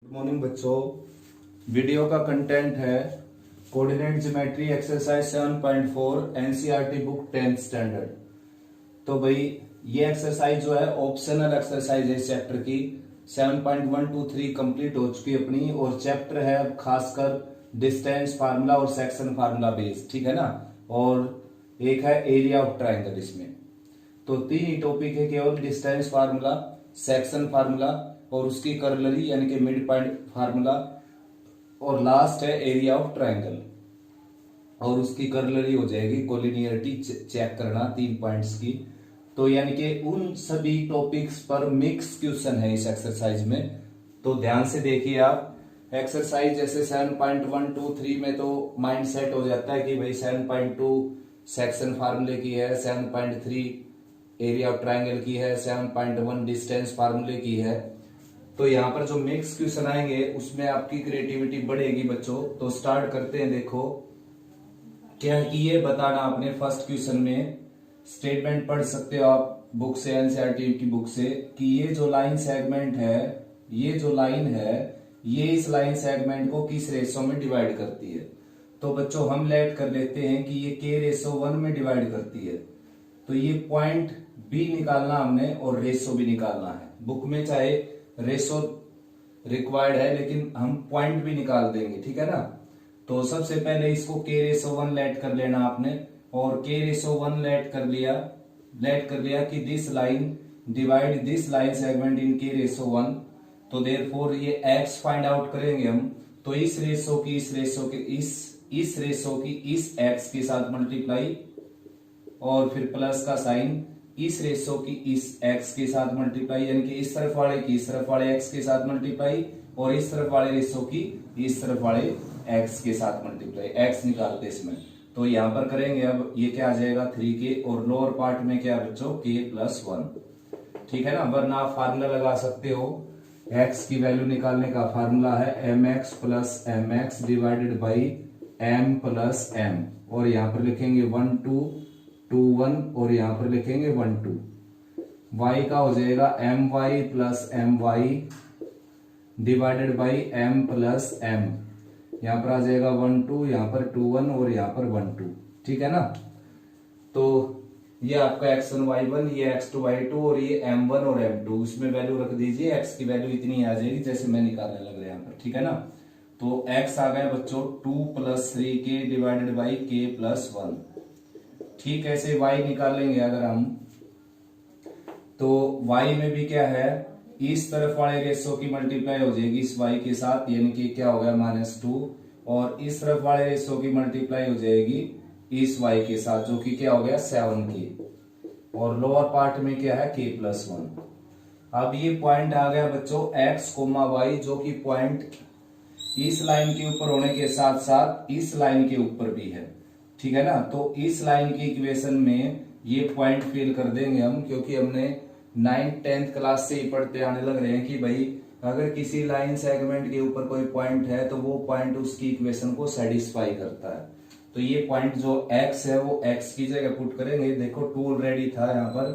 Good morning बच्चों। Video का content है coordinate geometry exercise 7.4 NCERT book 10th standard. तो भाई ये एक्सरसाइज जो है ऑप्शनल एक्सरसाइज है इस चैप्टर की। 7.123 कंप्लीट हो चुकी है अपनी और चैप्टर है अब खासकर डिस्टेंस फार्मूला और सेक्शन फार्मूला बेस्ड, ठीक है ना। और एक है एरिया ऑफ ट्राइंगल। इसमें तो तीन ही टॉपिक है केवल, डिस्टेंस फार्मूला, सेक्शन फार्मूला और उसकी कर्लरी यानी कि मिड पॉइंट फार्मूला, और लास्ट है एरिया ऑफ ट्राइंगल और उसकी कर्लरी हो जाएगी कोलिनियरिटी चेक करना 3 पॉइंट्स की। तो यानी कि उन सभी टॉपिक्स पर मिक्स क्वेश्चन है इस एक्सरसाइज में। तो ध्यान से देखिए आप एक्सरसाइज जैसे 7.123 में तो माइंड सेट हो जाता है कि भाई 7.2 सेक्शन फार्मूले की है, 7.3 एरिया ऑफ ट्राइंगल की है, 7.1 डिस्टेंस फार्मूले की है। तो यहाँ पर जो मिक्स क्वेश्चन आएंगे उसमें आपकी क्रिएटिविटी बढ़ेगी बच्चों। तो स्टार्ट करते हैं। देखो क्या है कि ये बताना आपने फर्स्ट क्वेश्चन में स्टेटमेंट पढ़ सकते हो आप बुक से, एनसीईआरटी की बुक से, कि ये जो लाइन सेगमेंट है, ये जो लाइन है, ये इस लाइन सेगमेंट को किस रेशो में डिवाइड करती है। तो बच्चों हम लेट कर लेते हैं कि ये k रेशो 1 में डिवाइड करती है। तो ये पॉइंट बी निकालना हमने और रेशो भी निकालना है। बुक में चाहे रेशो रिक्वायर्ड है लेकिन हम पॉइंट भी निकाल देंगे, ठीक है ना। तो सबसे पहले इसको k रेशो 1 लेट कर लेना आपने और k रेशो 1 लेट कर लिया कि this line divide this line segment in k ratio 1। तो देयरफॉर ये x फाइंड आउट करेंगे हम। तो इस रेशो की इस रेशो के इस रेशो की इस x के साथ मल्टीप्लाई और फिर प्लस का साइन इस रेशो की इस x के साथ मल्टीप्लाई, यानी कि इस तरफ वाले की इस तरफ वाले x के साथ मल्टीप्लाई और इस तरफ वाले रेशो की इस तरफ वाले x के साथ मल्टीप्लाई। x निकालते इसमें तो यहां पर करेंगे। अब ये क्या आ जाएगा 3k और लोअर पार्ट में क्या बच्चों k प्लस 1, ठीक है ना। वरना आप फार्मूला लगा सकते हो। x की वैल्यू निकालने का फार्मूला है mx plus mx divided by m plus m और यहां पर लिखेंगे 1 2 2 1 और यहां पर लिखेंगे 1 2। y का हो जाएगा my plus my divided by m plus m। यहां पर आ जाएगा 1 2, यहां पर 2 1 और यहां पर 1 2, ठीक है ना। तो ये आपका x1 y1, ये x2 y2 और ये m1 और m2। इसमें वैल्यू रख दीजिए। x की वैल्यू इतनी आ जाएगी जैसे मैं निकालने लग रहा यहाँ पर, ठीक है ना। तो x आ गया बच्चों 2 plus 3k divided by k plus 1। ठीक ऐसे y निकालेंगे अगर हम, तो y में भी क्या है, इस तरफ वाले रेशो की मल्टीप्लाई हो जाएगी इस y के साथ, यानी कि क्या हो गया -2, और इस तरफ वाले रेशो की मल्टीप्लाई हो जाएगी इस y के साथ जो कि क्या हो गया 7k, और लोअर पार्ट में क्या है k प्लस 1। अब ये पॉइंट आ गया बच्चों x, y, जो कि पॉइंट इस लाइन के ऊपर होने के साथ साथ इस लाइन के ऊपर भी है, ठीक है ना। तो इस लाइन की इक्वेशन में ये पॉइंट फिल कर देंगे हम, क्योंकि हमने 9th 10th क्लास से ही पढ़ते आने लग रहे हैं कि भाई अगर किसी लाइन सेगमेंट के ऊपर कोई पॉइंट है तो वो पॉइंट उसकी इक्वेशन को सेटिस्फाई करता है। तो ये पॉइंट जो x है वो x की जगह पुट करेंगे। देखो 2 ऑलरेडी था यहाँ पर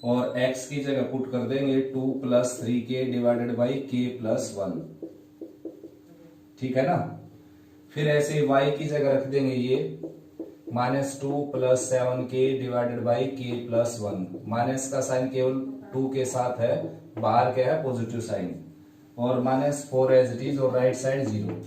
और x की जगह पुट कर देंगे 2 plus 3k divided by k plus 1, ठीक है ना। फिर ऐसे y की जगह रख देंगे ये -2 plus 7k divided by k plus 1। Minus का साइन केवल 2 के साथ है, बाहर क्या है पॉजिटिव साइन, और -4 एज इट इज और राइट साइड 0।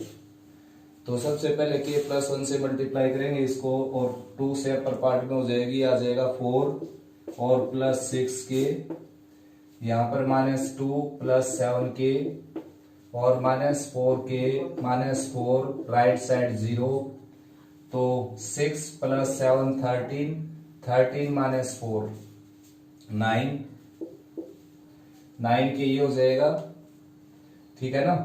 तो सबसे पहले k प्लस 1 से मल्टीप्लाई करेंगे इसको और 2 से अपर पार्ट में हो जाएगी, आ जाएगा 4 और प्लस 6k, यहाँ पर -2 प्लस 7k और -4k -4 राइट साइड 0। तो 6 प्लस 7 13, 13 माइनस 4 9, 9 के ये हो जाएगा, ठीक है ना।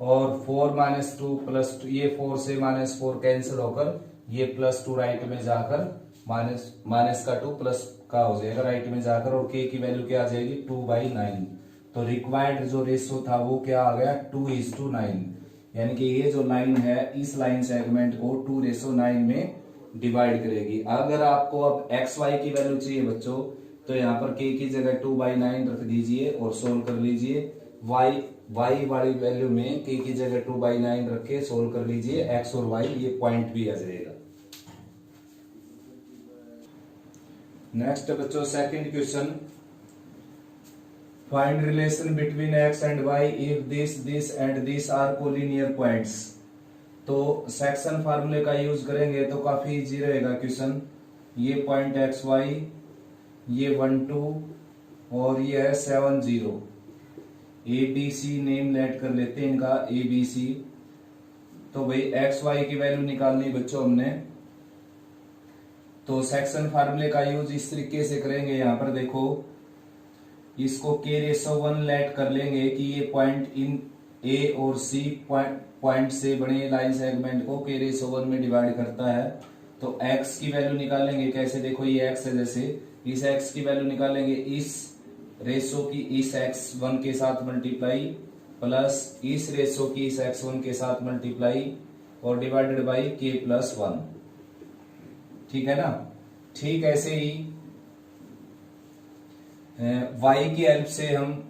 और 4 माइनस 2 प्लस 2, ये 4 से -4 कैंसिल होकर ये +2 राइट में जाकर माइनस का 2 प्लस का हो जाएगा राइट में जाकर, और k की वैल्यू क्या आ जाएगी 2/9। तो रिक्वायर्ड जो रेशो था वो क्या आ गया 2:9, यानी कि ये जो लाइन है इस लाइन सेगमेंट को 2:9 में डिवाइड करेगी। अगर आपको अब एक्स वाई की वैल्यू चाहिए बच्चों तो यहाँ पर k की जगह 2/9 रख दीजिए और सोल्व कर लीजिए। y y वाली वैल्यू में k की जगह 2/9 रख के सोल्व कर लीजिए, x और y ये पॉइंट भी आ जाएगा। नेक्स्ट बच्चों second question, find relation between x and y if this and this are collinear points. तो सेक्शन फार्मूले का यूज करेंगे तो काफी इजी रहेगा क्वेश्चन। ये पॉइंट एक्स वाई, ये 1 2 और ये है 7 0। ए बी सी नेम लेट कर लेते हैं इनका, ए बी सी। तो भाई एक्स वाई की वैल्यू निकालनी बच्चों हमने, तो सेक्शन फार्मूले का यूज इस तरीके से करेंगे। यहां पर देखो इसको k/1 लेट कर लेंगे कि ये पॉइंट इन ए और सी पॉइंट से बने लाइन सेगमेंट को k/1 में डिवाइड करता है। तो x की वैल्यू निकालेंगे कैसे, देखो ये x है, जैसे इस x की वैल्यू निकालेंगे इस रेशो की इस x1 के साथ मल्टीप्लाई प्लस इस रेशो की इस x1 के साथ मल्टीप्लाई और डिवाइडेड बाई k+1। ठीक है ना। ठीक ऐसे ही y की हेल्प से हम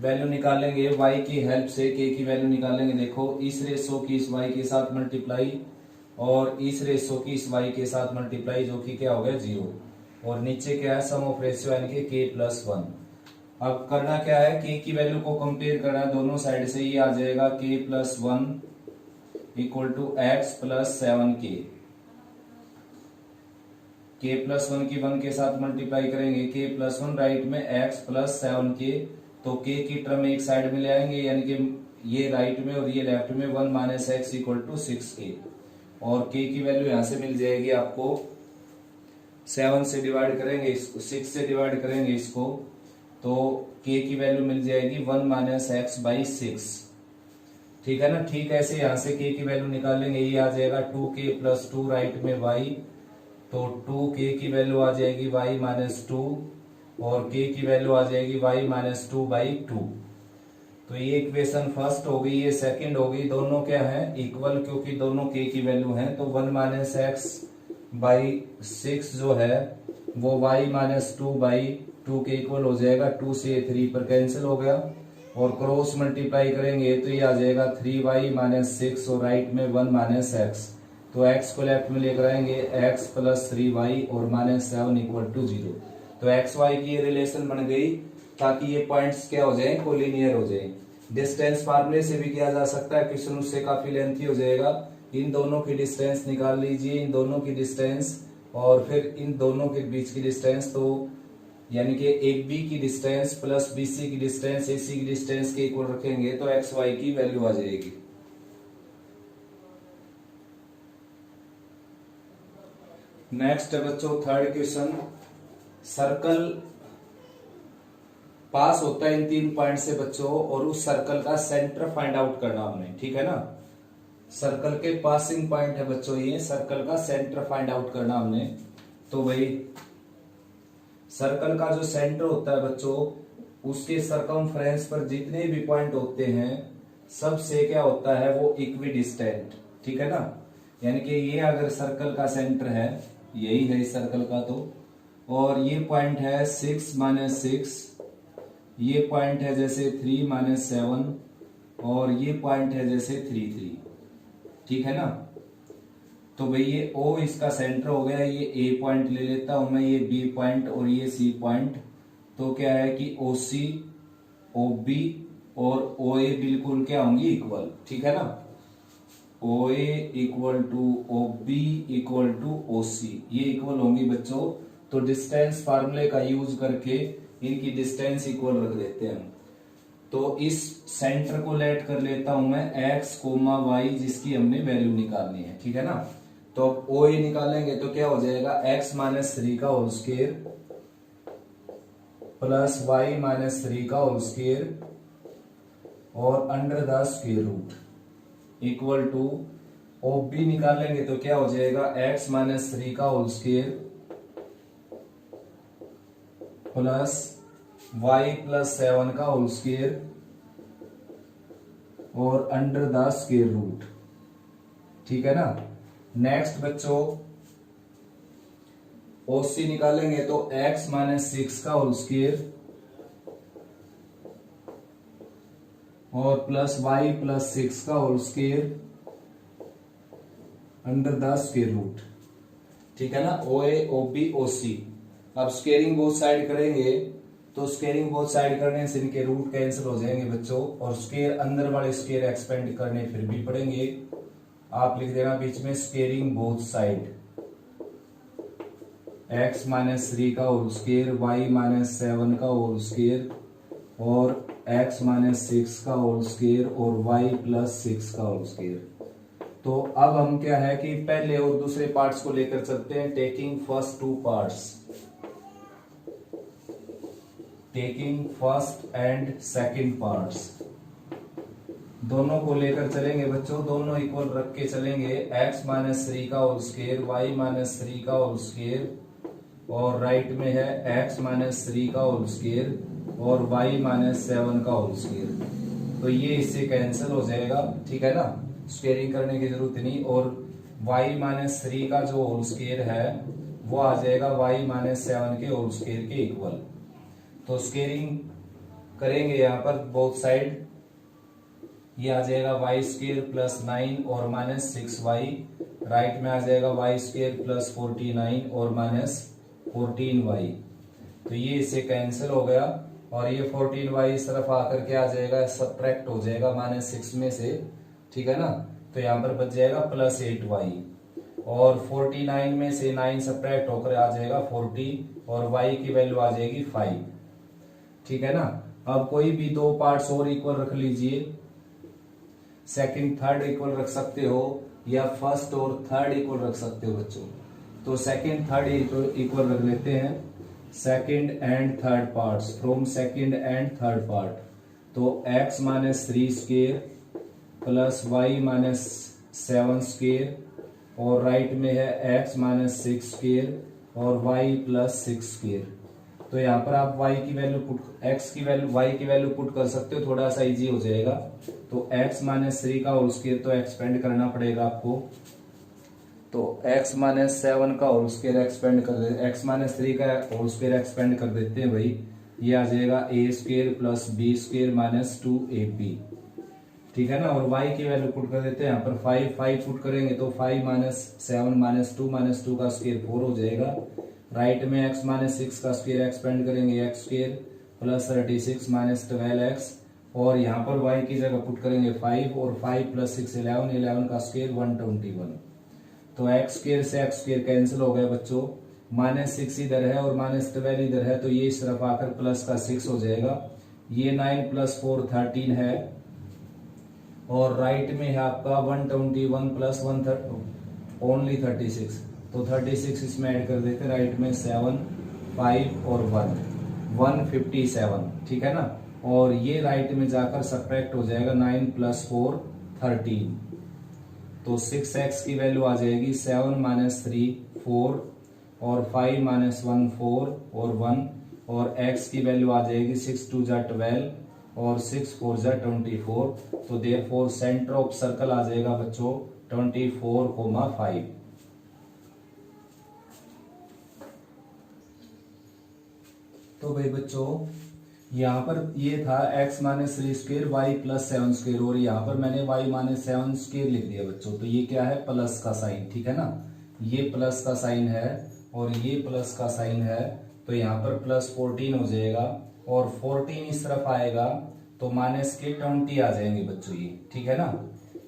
वैल्यू निकालेंगे, y की हेल्प से k की वैल्यू निकालेंगे। देखो इस रेशो की इस y के साथ मल्टीप्लाई और इस रेशो की इस y के साथ मल्टीप्लाई, जो कि क्या हो गया 0, और नीचे क्या है सम ऑफ रेशियो यानी कि k+1। अब करना क्या है, k की वैल्यू को कंपेयर करना है दोनों साइड से, ये आ जाएगा k+1 equal to x plus 7k। k+1 की 1 के साथ मल्टीप्लाई करेंगे, k+1 राइट में x प्लस 7k, तो k की टर्म एक साइड में ले आएंगे यानी कि ये राइट में और ये लेफ्ट में 1 minus x equal to 6k, और k की वैल्यू यहां से मिल जाएगी आपको 7 से डिवाइड करेंगे इसको, 6 से डिवाइड करेंगे इसको, तो k की वैल्यू मिल जाएगी 1 माइनस एक्स बाई 6। ठीक है ना। ठीक ऐसे यहां से k की वैल्यू निकालेंगे, ये आ जाएगा 2k प्लस 2 राइट में y, तो 2k की वैल्यू आ जाएगी y माइनस 2 और k की वैल्यू आ जाएगी y माइनस 2/2। तो ये इक्वेशन फर्स्ट हो गई, ये सेकंड हो गई। दोनों क्या है इक्वल, क्योंकि दोनों k की वैल्यू है। तो 1 माइनस एक्स बाई 6 जो है वो y माइनस 2/2 के इक्वल हो जाएगा। 2 से 3 पर कैंसिल हो गया और क्रॉस मल्टीप्लाई करेंगे तो ये आ जाएगा 3y माइनस 6 और राइट में 1 माइनस एक्स। तो x को लेफ्ट में लेकर आएंगे, x प्लस 3y और माइनस 7 इक्वल टू 0। तो एक्स वाई की ये रिलेशन बन गई ताकि ये पॉइंट्स क्या हो जाए कोलिनियर हो जाए। डिस्टेंस फार्मूले से भी किया जा सकता है, क्वेश्चन उससे काफी लेंथी हो जाएगा। इन दोनों की डिस्टेंस निकाल लीजिए, इन दोनों की डिस्टेंस और फिर इन दोनों के बीच की डिस्टेंस, तो यानी कि एक बी की डिस्टेंस प्लस बी सी की डिस्टेंस ए सी की डिस्टेंस के इक्वल रखेंगे तो एक्स वाई की वैल्यू आ जाएगी। नेक्स्ट है बच्चों थर्ड क्वेश्चन, सर्कल पास होता है इन 3 पॉइंट से बच्चों और उस सर्कल का सेंटर फाइंड आउट करना हमने। ठीक है ना। सर्कल के पासिंग पॉइंट है बच्चों, ये सर्कल का सेंटर फाइंड आउट करना हमने। तो भाई सर्कल का जो सेंटर होता है बच्चों, उसके सरकमफ्रेंस पर जितने भी पॉइंट होते हैं सबसे क्या होता है वो इक्वी डिस्टेंट। ठीक है ना। यानी कि ये अगर सर्कल का सेंटर है, यही है इस सर्कल का, तो और ये पॉइंट है 6 माइनस 6, ये पॉइंट है जैसे 3 माइनस 7 और ये पॉइंट है जैसे 3 3। ठीक है ना। तो भाई ये O इसका सेंटर हो गया, ये A पॉइंट ले लेता हूं मैं, ये B पॉइंट और ये C पॉइंट। तो क्या है कि OC OB और OA बिल्कुल क्या होंगी इक्वल। ठीक है ना। OA equal to OB equal to OC, ये इक्वल होंगी बच्चों। तो डिस्टेंस फार्मूले का यूज करके इनकी डिस्टेंस इक्वल रख देते हैं। तो इस सेंटर को लेट कर लेता हूं मैं x, y जिसकी हमने वैल्यू निकालनी है। ठीक है ना। तो अब OA निकालेंगे तो क्या हो जाएगा x माइनस 3 का whole square plus y minus 3 का होल स्क्वायर और under the square root equal to OB निकालेंगे तो क्या हो जाएगा x माइनस 3 का whole square plus y plus 7 का होल स्क्वायर और अंडर द स्क्वायर रूट। ठीक है ना। नेक्स्ट बच्चों OC निकालेंगे तो x माइनस 6 का होल स्क्वायर और प्लस वाई प्लस 6 का whole square under the square root. ठीक है ना, ओ ए ओ बी ओ सी। अब स्क्वेयरिंग बोथ साइड करेंगे तो स्क्वेयरिंग बोथ साइड करने से इनके रूट कैंसिल हो जाएंगे बच्चों, और स्क्वेयर अंदर वाले स्क्वेयर एक्सपेंड करने फिर भी पड़ेंगे। आप लिख देना बीच में squaring both side, x minus 3 का होल स्क्वेयर, y माइनस 7 का होल स्क्वेयर और x माइनस 6 का होल स्क्वेयर और y प्लस 6 का होल स्क्वेयर। तो अब हम क्या है कि पहले और दूसरे पार्ट्स को लेकर चलते हैं, taking first two parts, taking first and second parts, दोनों को लेकर चलेंगे बच्चों, दोनों इक्वल रख के चलेंगे। x माइनस 3 का होल स्क्वायर, y माइनस 3 का होल स्क्वायर और राइट में है x माइनस 3 का होल स्क्वायर और y माइनस 7 का होल स्क्वायर। तो ये इससे कैंसिल हो जाएगा, ठीक है ना, स्क्वेयरिंग करने की जरूरत नहीं। और y माइनस 3 का जो होल स्क्वायर है वो आ जाएगा y माइनस 7 के होल स्क्वायर के इक्वल। तो स्क्वेयरिंग करेंगे यहाँ पर बोथ साइड, ये आ जाएगा वाई स्क्वेयर प्लस 9 और माइनस 6y, राइट में आ जाएगा वाई स्क्वेयर प्लस 49 और माइनस 14y। तो ये इससे कैंसिल हो गया और ये 14y इस तरफ आकर के आ जाएगा, सब्ट्रैक्ट हो जाएगा माइनस 6 में से, ठीक है ना। तो यहाँ पर बच जाएगा प्लस 8y और 49 में से 9 सब्ट्रैक्ट होकर आ जाएगा 40 और y की वैल्यू आ जाएगी 5, ठीक है ना। अब कोई भी दो पार्ट्स और इक्वल रख लीजिए, सेकंड थर्ड इक्वल रख सकते हो या फर्स्ट और थर्ड इक्वल रख सकते हो बच्चों। तो सेकंड थर्ड इक्वल रख लेते हैं, second and third parts, from second and third part. तो x minus 3 square plus y minus 7 square और राइट में है x माइनस 6 स्क्वायर और y प्लस 6 स्क्वायर। तो यहाँ पर आप y की वैल्यू x की वैल्यू y की वैल्यू पुट कर सकते हो, थोड़ा सा इजी हो जाएगा। तो x माइनस 3 का होल स्क्वायर तो एक्सपेंड करना पड़ेगा आपको, तो x माइनस 7 का होल स्क्वायर एक्सपेंड कर दे, x माइनस 3 का होल स्क्वायर एक्सपेंड कर देते हैं भाई, ये आ जाएगा a square plus b square minus 2ab, ठीक है ना। और y की वैल्यू पुट कर देते हैं यहाँ पर 5 पुट करेंगे तो 5 माइनस 7 माइनस 2 का स्क्वायर 4 हो जाएगा। राइट में x माइनस 6 का स्क्वायर एक्सपेंड करेंगे, x square plus 36 minus 12x और यहाँ पर y की जगह पुट करेंगे 5 और 5 प्लस 6 11 का स्क्वायर 121। तो x स्क्वायर से x स्क्वायर कैंसिल हो गया बच्चों, माइनस 6 इधर है और माइनस 12 इधर है, तो ये इस तरफ आकर प्लस का 6 हो जाएगा। ये 9 प्लस 4 13 है और राइट में है आपका 121 प्लस 1 ओनली 36, तो 36 इसमें ऐड कर देते, राइट में 7 5 और 157, ठीक है ना। और ये राइट में जाकर सब्ट्रैक्ट हो जाएगा, 9 प्लस 4 13, तो 6x की वैल्यू आ जाएगी 7 माइनस 3 4 और 5 माइनस 1 4 और 1 और x की वैल्यू आ जाएगी 6 2 जा 12 और 6 4 जा 24। तो देयरफॉर सेंटर ऑफ सर्कल आ जाएगा बच्चों 24,5। तो भाई बच्चों यहाँ पर ये था x minus 3 square y plus 7 square और यहाँ पर मैंने y माइनस 7 स्क्वायर लिख दिया बच्चों। तो ये क्या है, प्लस का साइन, ठीक है ना, ये प्लस का साइन है और ये प्लस का साइन है, तो यहाँ पर प्लस 14 हो जाएगा और 14 इस तरफ आएगा तो माइनस के 20 आ जाएंगे बच्चों ये, ठीक है ना,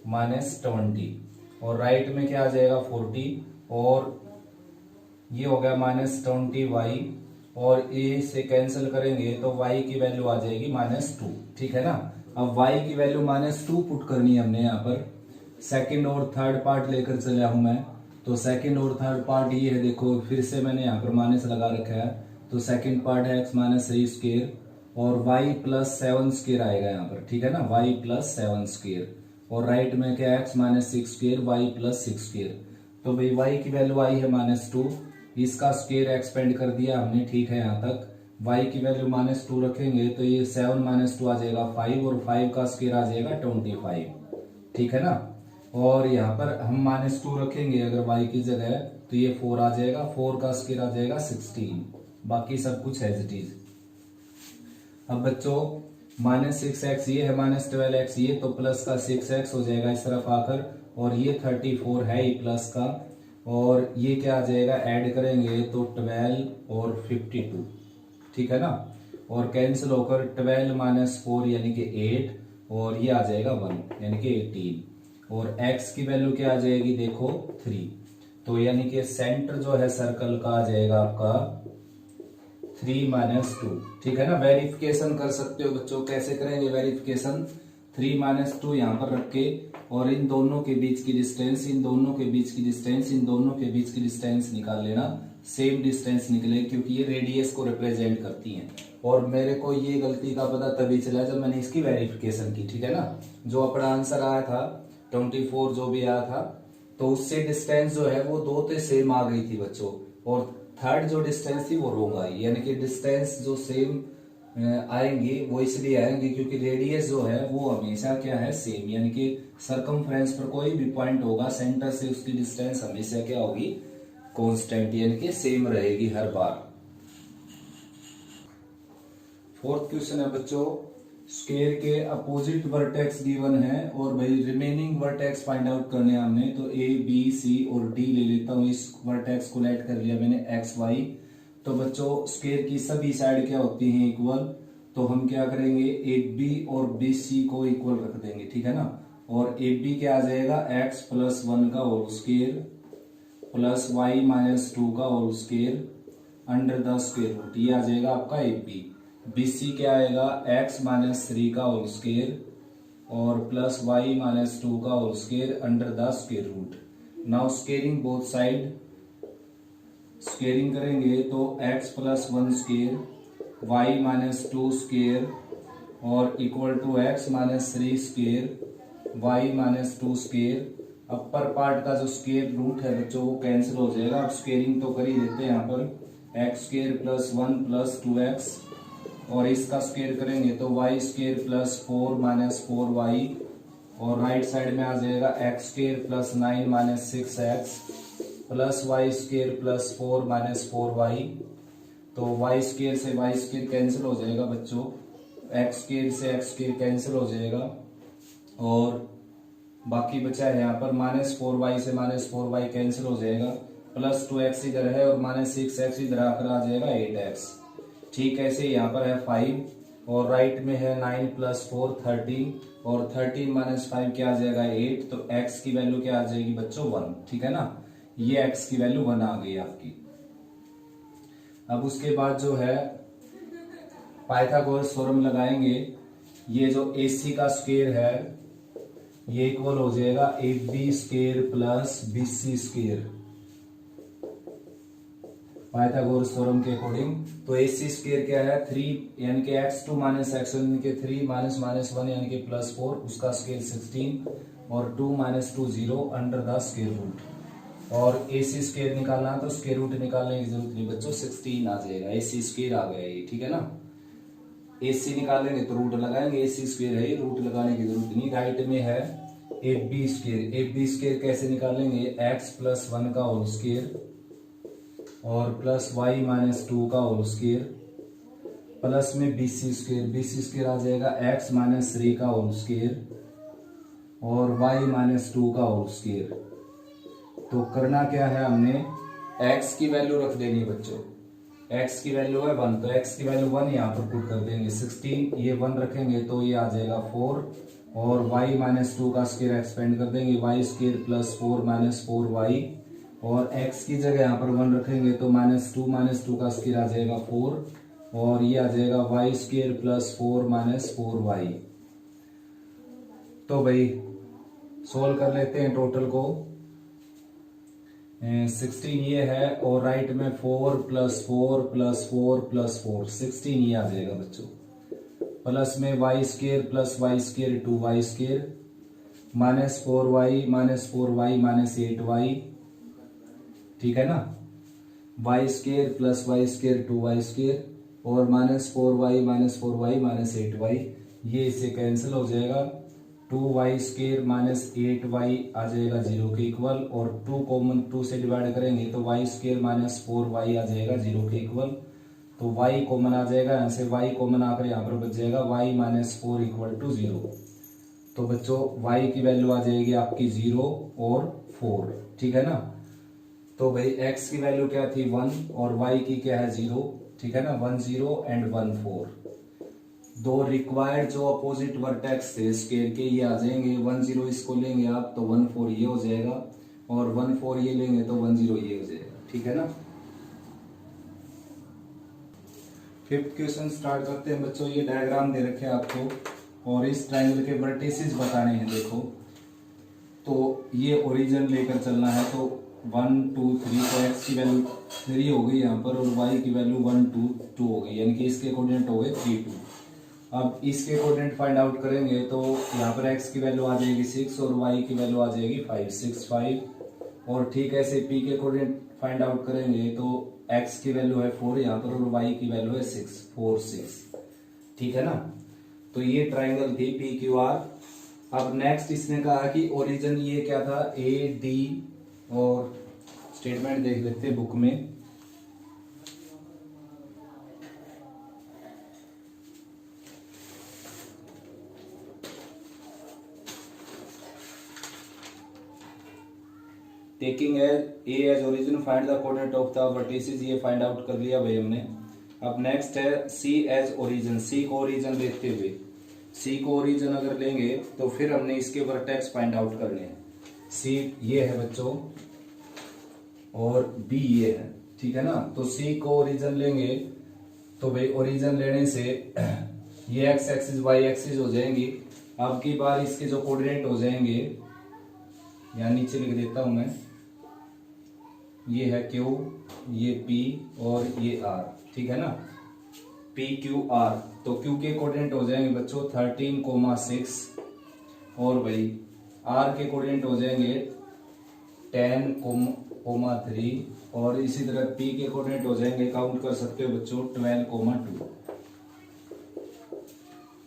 माइनस 20 और राइट में क्या आ जाएगा 40 और ये हो गया माइनस 20y और a से कैंसिल करेंगे तो y की वैल्यू आ जाएगी -2, ठीक है ना। अब y की वैल्यू -2 पुट करनी है हमने यहाँ पर। सेकंड और थर्ड पार्ट लेकर चला हूं मैं, तो सेकंड और थर्ड पार्ट ये है, देखो फिर से मैंने यहाँ पर माइनस लगा रखा है। तो सेकंड पार्ट है x माइनस 3 स्क्वायर और y प्लस 7 स्क्वायर आएगा यहाँ पर, ठीक है ना, y प्लस 7 स्क्वायर और राइट में क्या x minus 6 square y plus 6 square. तो भाई y की वैल्यू आई है -2, इसका स्क्वायर एक्सपेंड कर दिया हमने, ठीक है यहाँ तक। y की वैल्यू -2 रखेंगे तो ये 7 -2 आ जाएगा 5 और 5 का स्क्वायर आ जाएगा 25, ठीक है ना। और यहाँ पर हम -2 रखेंगे अगर y की जगह तो ये 4 आ जाएगा, 4 का स्क्वायर आ जाएगा 16, बाकी सब कुछ एज इट इज। अब बच्चों -6x ये है, -12x ये, तो प्लस का 6x हो जाएगा इस तरफ आकर, और ये 34 है ही प्लस का, और ये क्या आ जाएगा, ऐड करेंगे तो 12 और 52, ठीक है ना, और कैंसिल होकर 12 - 4 यानी कि 8, और ये आ जाएगा 1 यानी कि 18, और x की वैल्यू क्या आ जाएगी देखो 3, तो यानी कि सेंटर जो है सर्कल का आ जाएगा आपका 3 - 2, ठीक है ना। वेरिफिकेशन कर सकते हो बच्चों, कैसे करेंगे वेरिफिकेशन, 3 - 2 यहाँ पर रख के, और इन दोनों के बीच की डिस्टेंस, इन दोनों के बीच की डिस्टेंस, इन दोनों के बीच की डिस्टेंस निकाल लेना, सेम डिस्टेंस निकले, क्योंकि ये रेडियस को रिप्रेजेंट करती हैं। और मेरे को ये गलती का पता तभी चला जब मैंने इसकी वेरिफिकेशन की, ठीक है ना। जो अपना आंसर आया था 24 जो भी आया था, तो उससे डिस्टेंस जो है वो 2 से सेम आ गई थी बच्चों, और थर्ड जो डिस्टेंस थी वो रॉन्ग आई, यानी कि डिस्टेंस जो सेम आएंगी वो इसलिए आएंगी क्योंकि रेडियस जो है वो हमेशा क्या है, सेम, यानी कि सरकमफ्रेंस पर कोई भी पॉइंट होगा सेंटर से उसकी डिस्टेंस हमेशा क्या होगी, कांस्टेंट, यानी कि सेम रहेगी हर बार। फोर्थ क्वेश्चन है बच्चों, स्क्वायर के अपोजिट वर्टेक्स गिवन है और भाई रिमेनिंग वर्टेक्स फाइंड आउट करने हैं हमने, तो ए बी सी और डी ले लेता हूं, इस वर्टेक्स को लेट कर लिया मैंने एक्स वाई। तो बच्चों स्क्वायर की सभी साइड क्या होती हैं, इक्वल, तो हम क्या करेंगे, ए बी और बी सी को इक्वल रख देंगे, ठीक है ना, और ए बी क्या आ जाएगा, x + 1 का होल स्क्वायर प्लस y - 2 का whole square under the square root, ये आ जाएगा आपका ए बी। BC क्या आएगा, x - 3 का होल स्क्वायर और प्लस y - 2 का whole square under the square root. Now squaring both side, squaring करेंगे तो x + 1 स्क्वायर y - 2 स्क्वायर और equal to x - 3 square y - 2 square. Upper part का जो स्क्वायर रूट है बच्चों वो कैंसिल हो जाएगा, अब स्क्वेयरिंग तो कर ही देते हैं यहाँ पर, x² + 1 + 2x, और इसका स्क्वायर करेंगे तो y² + 4 - 4y, और राइट साइड में आ जाएगा x² + 9 - 6x plus y² + 4 - 4y, तो y² से y² कैंसिल हो जाएगा बच्चों, x² से x² कैंसिल हो जाएगा, और बाकी बचा है यहाँ पर -4y से -4y कैंसिल हो जाएगा, प्लस 2x इधर है और -6x इधर आकर आ जाएगा 8x। ठीक ऐसे यहाँ पर है 5, और राइट में है 9 + 4 13, और 13 - 5 क्या आ जाएगा 8, तो x की वैल्यू क्या आ जाएगी बच्चों 1, ठीक है ना, ये x की वैल्यू 1 आ गई आपकी। अब उसके बाद जो है पाइथागोरस थ्योरम लगाएंगे, ये जो AC का स्क्वायर है ये इक्वल हो जाएगा AB² + BC², पाइथागोरस थ्योरम के अकॉर्डिंग। तो AC² क्या है 3 यानी कि x2 - x1 यानी कि 3 - -1 यानी कि +4, उसका स्क्वायर 16, और 2 - 2 0 अंडर द स्क्वायर रूट, और AC² निकालना तो स्क्वायर रूट निकालने की जरूरत नहीं बच्चों, 16 आ जाएगा, AC² आ गया ये, ठीक है ना। AC निकालेंगे तो रूट लगाएंगे, AC² है ये, रूट लगाने की जरूरत नहीं। राइट में है AB², कैसे निकालेंगे, x + 1 का होल स्क्वायर और प्लस y - 2 का होल स्क्वायर, प्लस में BC² आ जाएगा x - 3 का होल स्क्वायर और y - 2 का होल स्क्वायर। तो करना क्या है, हमने x की वैल्यू रख देनी बच्चों, x की वैल्यू है 1, तो x की वैल्यू 1 यहाँ पर पुट कर देंगे, 16 ये 1 रखेंगे तो ये आ जाएगा 4, और y - 2 का स्क्वायर एक्सपेंड कर देंगे, y² + 4 - 4y, और x की जगह यहाँ पर 1 रखेंगे तो -2 - 2 का स्क्वायर आ जाएगा 4, और ये आ जाएगा y² + 4 - 4y। तो भाई सोल्व कर लेते हैं टोटल को, 16 ये है, और राइट में 4 + 4 + 4 + 4 16 ये आ जाएगा बच्चों, प्लस में y² + y² 2y² -4y - 4y - 8y, ठीक है ना, y² + y² 2y² और -4y - 4y - 8y, ये इससे कैंसिल हो जाएगा, 2y² - 8y आ जाएगा 0 के इक्वल, और 2 कॉमन 2 से डिवाइड करेंगे तो y² - 4y आ जाएगा 0 के इक्वल। तो y कॉमन आ जाएगा, यहाँ से y कॉमन आकर यहाँ पर बच जाएगा y माइनस 4 इक्वल टू 0। तो बच्चों y की वैल्यू आ जाएगी आपकी 0 और 4, ठीक है ना। तो भाई x की वैल्यू क्या थी 1 और y की क्या है 0, ठीक है ना, 1 0 एंड 1 4। दो रिक्वायर्ड जो अपोजिट वर्टेक्स थे स्केयर के ये आ जाएंगे, 1 0 इसको लेंगे आप तो 1 4 ये हो जाएगा, और 1 4 ये लेंगे तो 1 0 ये हो जाएगा, ठीक है ना। फिफ्थ क्वेश्चन स्टार्ट करते हैं बच्चों। ये डायग्राम दे रखे हैं आपको और इस ट्रायंगल के वर्टिसेस बताने हैं। देखो तो ये ओरिजिन लेकर चलना है, तो 1 2 3, तो x की वैल्यू 3 हो गई यहाँ पर और y की वैल्यू 1 2 2 हो गई, यानी कि इसके कोऑर्डिनेट हो गए 3 2। अब इसके कोऑर्डिनेट फाइंड आउट करेंगे तो यहाँ पर x की वैल्यू आ जाएगी 6 और y की वैल्यू आ जाएगी 5 6 5। और ठीक ऐसे p के कोऑर्डिनेट फाइंड आउट करेंगे तो x की वैल्यू है 4 यहाँ पर और y की वैल्यू है 6 4 6, ठीक है ना। तो ये ट्राइंगल थी पी क्यू आर। अब नेक्स्ट इसने कहा कि ओरिजिन ये क्या था ए डी, और स्टेटमेंट देख लेते हैं बुक में। Taking a as origin find the coordinate of the vertices, ये फाइंड आउट कर लिया भाई हमने। अब नेक्स्ट है सी एज ओरिजिन, सी को ओरिजिन लेते हुए, सी को ओरिजिन अगर लेंगे तो फिर हमने इसके वर्टेक्स फाइंड आउट करने हैं। सी ये है बच्चों और बी ये है, ठीक है ना। तो सी को ओरिजिन लेंगे तो भाई ओरिजिन लेने से ये एक्स एक्सिस वाई एक्सिस हो जाएंगी। अब की बार इसके जो कोऑर्डिनेट हो जाएंगे, यहाँ नीचे लिख देता हूं मैं, ये है Q, ये P और ये R, ठीक है ना, PQR। तो Q के कोऑर्डिनेट हो जाएंगे बच्चों 13,6 और भाई R के कोऑर्डिनेट हो जाएंगे 10,3 और इसी तरह P के कोऑर्डिनेट हो जाएंगे, काउंट कर सकते हो बच्चों 12,2,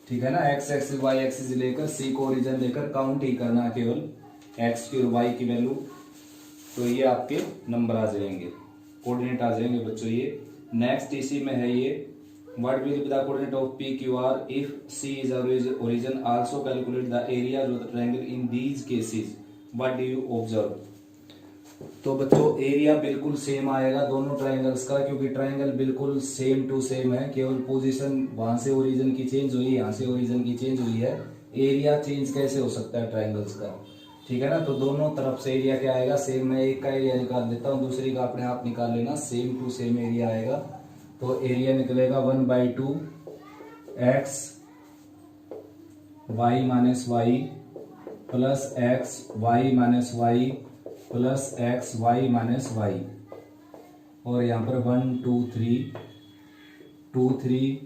ठीक है ना। x एक्सिस y एक्सिस लेकर C को ओरिजिन लेकर काउंट ही करना है केवल x की और y की वैल्यू, तो ये आपके नंबर आ जाएंगे, कोऑर्डिनेट आ जाएंगे बच्चों ये। नेक्स्ट इसी में है ये, what will be the coordinate of P Q R if C is origin, also calculate the area of the triangle in these cases, what do you observe. तो बच्चों एरिया बिल्कुल सेम आएगा दोनों ट्रायंगल्स का, क्योंकि ट्रायंगल बिल्कुल same to same है, केवल पोजीशन वहां से ओरिजिन की चेंज हुई, यहाँ से ओरिजिन की चेंज हुई है। एरिया चेंज कैसे हो सकता है ट्रायंगल्स का, ठीक है ना। तो दोनों तरफ से एरिया क्या आएगा सेम। मैं एक का एरिया निकाल देता हूँ, दूसरी का अपने आप निकाल लेना, सेम टू सेम एरिया आएगा। तो एरिया निकलेगा 1/2 x y minus y plus x y minus y plus x y minus y, और यहाँ पर 1 2 3 2 3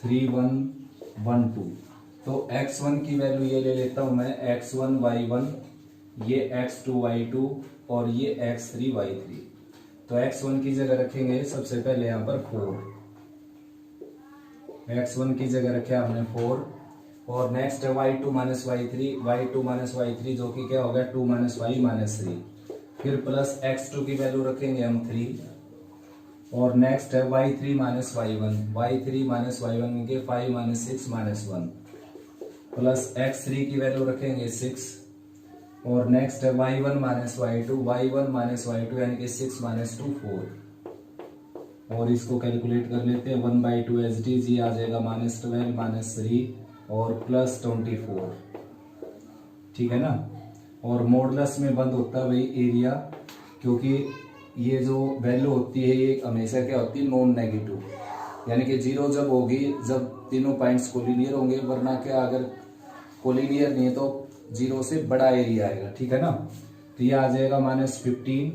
3 1 1 2। तो x1 की वैल्यू ये ले लेता हूं मैं x1 y1, ये x2 y2 और ये x3 y3। तो x1 की जगह रखेंगे सबसे पहले यहाँ पर 4, x1 की जगह रखे हमने 4, और नेक्स्ट है y2 माइनस y3 जो कि क्या हो गया 2 माइनस y माइनस 3, फिर प्लस x2 की वैल्यू रखेंगे हम 3, और नेक्स्ट है y3 माइनस y1 के 5 माइनस 6 माइनस 1, प्लस x3 की वैल्यू रखेंगे 6, और नेक्स्ट है y1 माइनस y2 यानी कि 6 माइनस 2 4, और इसको कैलकुलेट कर लेते हैं 1/2 एज डी जी आ जाएगा -12 माइनस 3 और प्लस 24, ठीक है ना। और मॉडुलस में बंद होता है भाई एरिया, क्योंकि ये जो वैल्यू होती है ये हमेशा क्या होती है नॉन नेगेटिव, यानी कि 0 जब होगी जब तीनों पॉइंट्स कोलिनियर होंगे, वरना क्या अगर कोलिनियर नहीं है तो 0 से बड़ा एरिया आएगा, ठीक है ना। तो ये आ जाएगा -15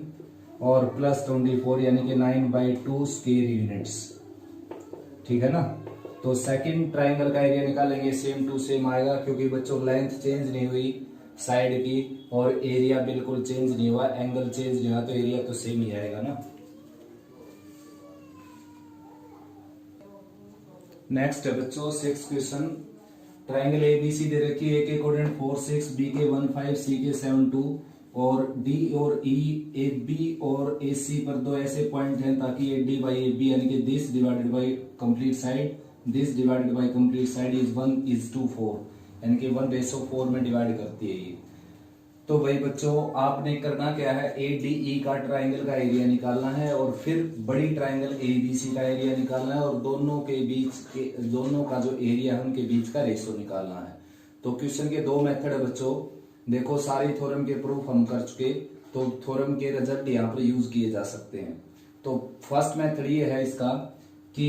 और प्लस 24 यानी कि 9/2 स्क्वायर यूनिट्स, ठीक है ना। तो सेकंड ट्रायंगल का एरिया निकालेंगे, सेम टू सेम आएगा, क्योंकि बच्चों लेंथ चेंज नहीं हुई साइड की और एरिया बिल्कुल चेंज नहीं हुआ, एंगल चेंज नहीं हुआ, तो एरिया तो सेम ही आएगा ना। नेक्स्ट है बच्चों 6th क्वेश्चन। ट्रायंगल एबीसी दे रखी है, ए के कोऑर्डिनेट 4 6, बी के 1 5, सी के 7 2 और डी और ई, ए बी और ए सी पर दो ऐसे पॉइंट हैं ताकि A D by A B यानी कि this divided by complete side, this divided by complete side is 1:4 यानी कि 1:4 में डिवाइड करती है ये। तो भाई बच्चों आपने करना क्या है, ए डी ई का ट्राइंगल का एरिया निकालना है और फिर बड़ी ट्राइंगल ए बी सी का एरिया निकालना है और दोनों के बीच के दोनों का जो एरिया है उनके बीच का रेशो निकालना है। तो क्वेश्चन के दो मेथड है बच्चों, देखो सारी थ्योरम के प्रूफ हम कर चुके, तो थ्योरम के रिजल्ट यहाँ पर यूज किए जा सकते हैं। तो फर्स्ट मेथड ये है इसका कि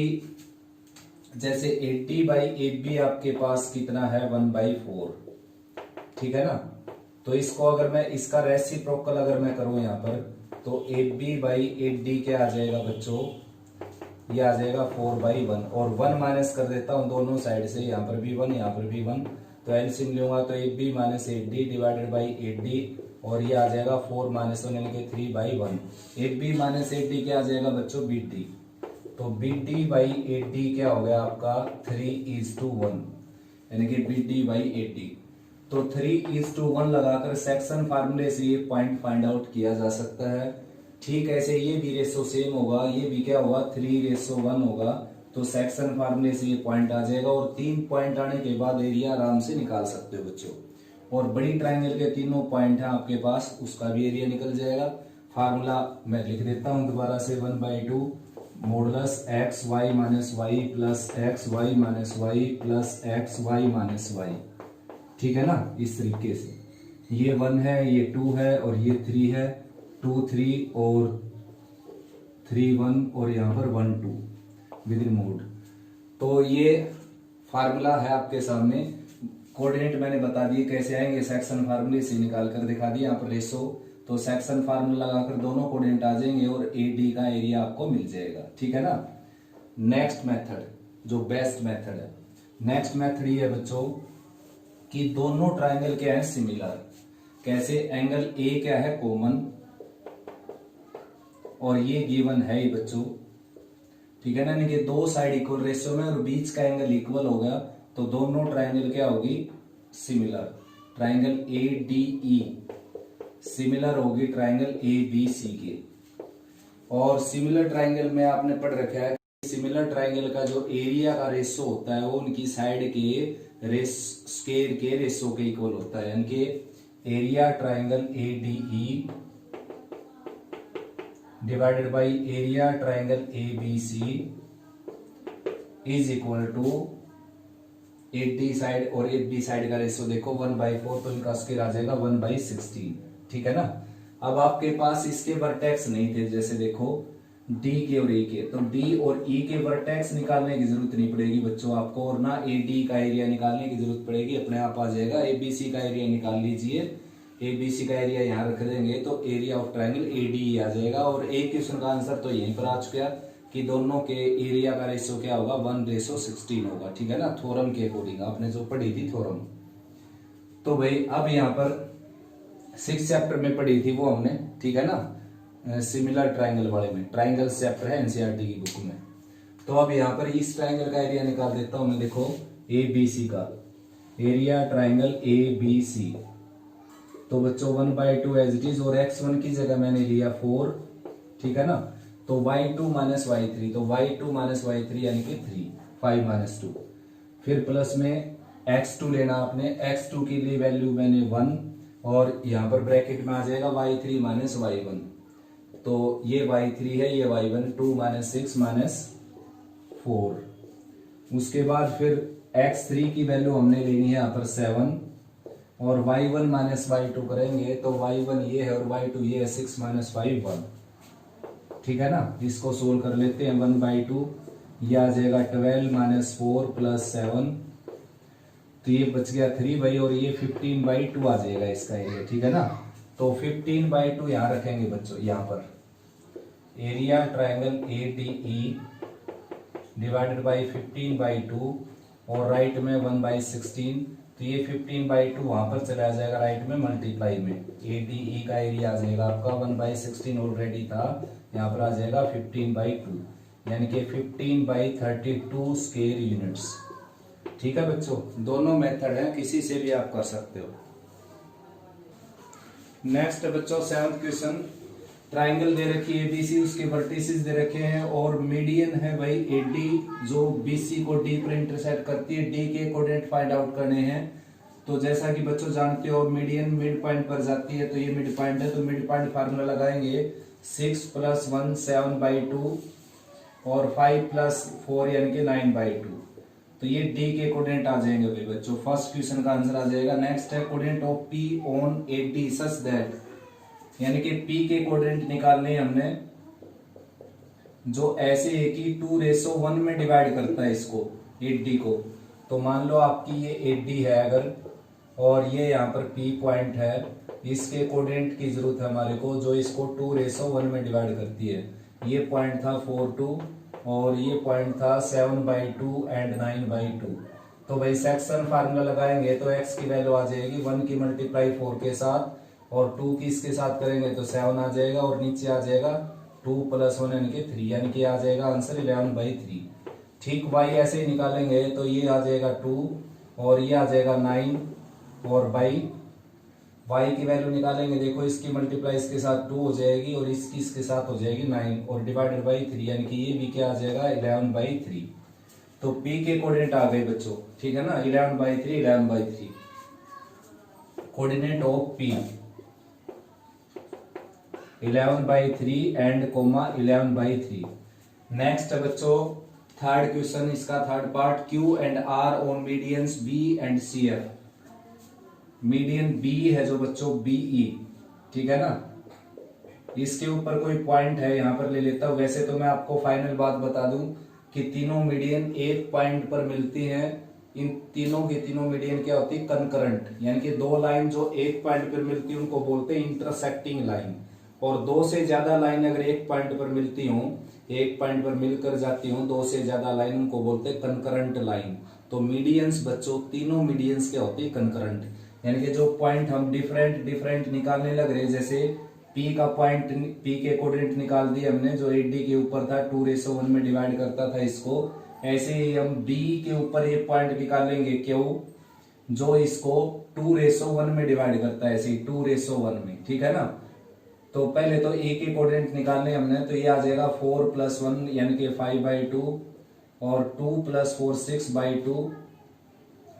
जैसे 80/AB आपके पास कितना है 1/4, ठीक है ना। तो इसको अगर मैं इसका रेसिप्रोकल अगर मैं करूं यहाँ पर तो AB/AD क्या आ जाएगा बच्चों, ये आ जाएगा 4/1 और 1 माइनस कर देता हूं दोनों साइड से, यहाँ पर भी 1 यहाँ पर भी 1, तो एलसीएम लूंगा तो AB - AD divided by AD और ये आ जाएगा 4 - 1 यानी कि 3/1। AB - AD क्या आ जाएगा बच्चों BD, तो BD/AD क्या हो गया आपका 3:1 यानी कि BD/AD। तो 3:1 लगाकर सेक्शन फार्मूले से ये पॉइंट फाइंड आउट किया जा सकता है। ठीक ऐसे ये भी रेशो सेम होगा, ये भी क्या होगा 3:1 होगा, तो सेक्शन फार्मूले से ये पॉइंट आ जाएगा और 3 पॉइंट आने के बाद एरिया आराम से निकाल सकते हो बच्चों। और बड़ी ट्राइंगल के तीनों पॉइंट है आपके पास, उसका भी एरिया निकल जाएगा। फार्मूला मैं लिख देता हूं दोबारा से, 1/2 modulus XY - Y plus XY - Y plus XY - Y, ठीक है ना। इस तरीके से ये 1 है, ये 2 है और ये 3 है, 2 3 और 3 1 और यहाँ पर 1 2 विद इन मोड। तो ये फार्मूला है आपके सामने, कोऑर्डिनेट मैंने बता दिए कैसे आएंगे, सेक्शन फार्मूले से निकाल कर दिखा दिया। यहाँ पर रेशो, तो सेक्शन फार्मूला लगाकर दोनों कोऑर्डिनेट आ जाएंगे और AD का एरिया आपको मिल जाएगा, ठीक है ना। नेक्स्ट मेथड जो बेस्ट मेथड है, नेक्स्ट मेथड ये है बच्चों कि दोनों ट्राइंगल क्या है सिमिलर। कैसे, एंगल ए क्या है कॉमन और ये गिवन है ही बच्चों, ठीक है ना, यानी कि दो साइड इक्वल रेशियो में और बीच का एंगल इक्वल हो गया, तो दोनों ट्राइंगल क्या होगी सिमिलर। ट्राइंगल ADE सिमिलर होगी ट्राइंगल ABC के। और सिमिलर ट्राइंगल में आपने पढ़ रखा है सिमिलर ट्राइंगल का जो एरिया का रेशो होता है वो उनकी साइड के स्क्वायर के रेशो के इक्वल होता है, यानी कि area triangle ADE divided by area triangle ABC is equal to AD side और AB साइड का रेशो देखो 1/4, तो इनका स्क्वायर आ जाएगा 1/16, ठीक है ना। अब आपके पास इसके वर्टेक्स नहीं थे, जैसे देखो D के और E के, तो D और E के वर्टेक्स निकालने की जरूरत नहीं पड़ेगी बच्चों आपको, और ना AD का एरिया निकालने की जरूरत पड़ेगी, अपने आप आ जाएगा। ABC का एरिया निकाल लीजिए, ABC का एरिया यहाँ रख देंगे तो एरिया ऑफ ट्राइंगल ADE आ जाएगा। और एक क्वेश्चन का आंसर तो यहीं पर आ चुका कि दोनों के एरिया का रेशो क्या होगा 1:16 होगा, ठीक है ना, थ्योरम के अकॉर्डिंग आपने जो पढ़ी थी थ्योरम। तो भाई अब यहाँ पर 6 चैप्टर में पढ़ी थी वो हमने, ठीक है ना, सिमिलर ट्राइंगल वाले में, ट्राइंगल चैप्टर है NCERT की बुक में। तो अब यहाँ पर इस ट्राइंगल का एरिया निकाल देता हूं मैं, देखो ABC का एरिया ट्राइंगल ABC, तो बच्चों 1/2 एज इट इज, और x1 की जगह मैंने लिया 4, ठीक है ना। तो y2 - y3, तो y2 - y3 यानी कि 3, 5 - 2, फिर प्लस में x2 लेना आपने, x2 के लिए वैल्यू मैंने 1 और यहाँ पर ब्रैकेट में आ जाएगा y3 - y1, तो ये y3 है ये y1, 2 - 6 - 4। उसके बाद फिर x3 की वैल्यू हमने लेनी है यहाँ पर 7 और y1 - y2 करेंगे तो y1 ये है और y2 ये है, 6 - 5 1, ठीक है ना। इसको सोल्व कर लेते हैं, 1/2 ये आ जाएगा 12 - 4 + 7, तो ये बच गया 3 भाई, और ये 15/2 आ जाएगा इसका एरिया, ठीक है ना। तो 15/2 यहाँ रखेंगे बच्चों, यहाँ पर area triangle ADE divided by 15/2 और राइट में 1/16, तो ये 15/2 वहां पर चला जाएगा राइट में मल्टीप्लाई में, ADE का एरिया आ जाएगा आपका 1/16 ऑलरेडी था, यहाँ पर आ जाएगा 15/2 यानी कि 15/32 स्क्वायर यूनिट्स, ठीक है बच्चों। दोनों मेथड है, किसी से भी आप कर सकते हो। नेक्स्ट बच्चों 7th क्वेश्चन, ट्राइंगल दे रखी है एबीसी, उसके वर्टिसेस दे रखे हैं और मीडियन है भाई एडी जो बीसी को डी पर इंटरसेक्ट करती है। डी के कोऑर्डिनेट फाइंड आउट करने हैं। तो जैसा कि बच्चों जानते हो मीडियन मिड पॉइंट पर जाती है, तो ये मिड पॉइंट है, तो मिड पॉइंट फार्मूला लगाएंगे 6 + 1 7/2 और 5 + 4 यानी कि 9/2। तो ये डी के कोऑर्डिनेट आ जाएंगे भाई बच्चों। फर्स्ट क्वेश्चन का आंसर आ जाएगा। नेक्स्ट है coordinate of P on AD such that, यानी कि पी के कोऑर्डिनेट निकालने हमने जो ऐसे है कि 2:1 में डिवाइड करता है इसको 8D को। तो मान लो आपकी ये 8D है अगर, और ये यहाँ पर P पॉइंट है, इसके कोऑर्डिनेट की जरूरत है हमारे को जो इसको 2:1 में डिवाइड करती है। ये पॉइंट था 4-2 और ये पॉइंट था 7/2 एंड 9/2। तो भाई सेक्शन फार्मूला लगाएंगे तो x की वैल्यू आ जाएगी 1 की मल्टीप्लाई 4 के साथ और 2 की इसके साथ करेंगे तो 7 आ जाएगा और नीचे आ जाएगा 2 + 1 यानी कि 3, यानी कि आ जाएगा आंसर 11/3। ठीक y ऐसे ही निकालेंगे तो ये आ जाएगा 2 और ये आ जाएगा 9 और y की वैल्यू निकालेंगे, देखो इसकी मल्टीप्लाई इसके साथ 2 हो जाएगी और इसकी इसके साथ हो जाएगी 9 और डिवाइडेड बाई 3, यानी कि ये भी क्या आ जाएगा 11/3। तो p के कोऑर्डिनेट आ गए बच्चों, ठीक है ना, 11/3 coordinate of p 11/3 and comma 11/3। Next है बच्चों थर्ड क्वेश्चन, इसका third part, Q and R on medians B and CF। Median B है जो बच्चों BE, ठीक है ना, इसके ऊपर कोई पॉइंट है यहाँ पर ले लेता हूं। वैसे तो मैं आपको फाइनल बात बता दूं कि तीनों मीडियन एक पॉइंट पर मिलती हैं। इन तीनों की तीनों मीडियन क्या होती है कंकरंट, यानी कि दो लाइन जो एक पॉइंट पर मिलती है उनको बोलते हैं इंटरसेक्टिंग लाइन। और दो से ज्यादा लाइन अगर एक पॉइंट पर मिलती हूँ, एक पॉइंट पर मिलकर जाती हूँ दो से ज्यादा लाइन, उनको बोलते हैं कंकरंट लाइन। तो मीडियंस बच्चों तीनों मीडियंस क्या होती है कंकरंट, यानी कि जो पॉइंट हम डिफरेंट निकालने लग रहे हैं, जैसे P का पॉइंट P के कोऑर्डिनेट निकाल दिए हमने जो 8D के ऊपर था 2:1 में डिवाइड करता था इसको, ऐसे ही हम B के ऊपर ये पॉइंट निकालेंगे Q जो इसको 2:1 में डिवाइड करता है, ऐसे ही 2:1 में, ठीक है ना। तो पहले तो A के कोऑर्डिनेट निकालने हमने, तो ये आ जाएगा 4 + 1 यानी कि 5/2 और 2 + 4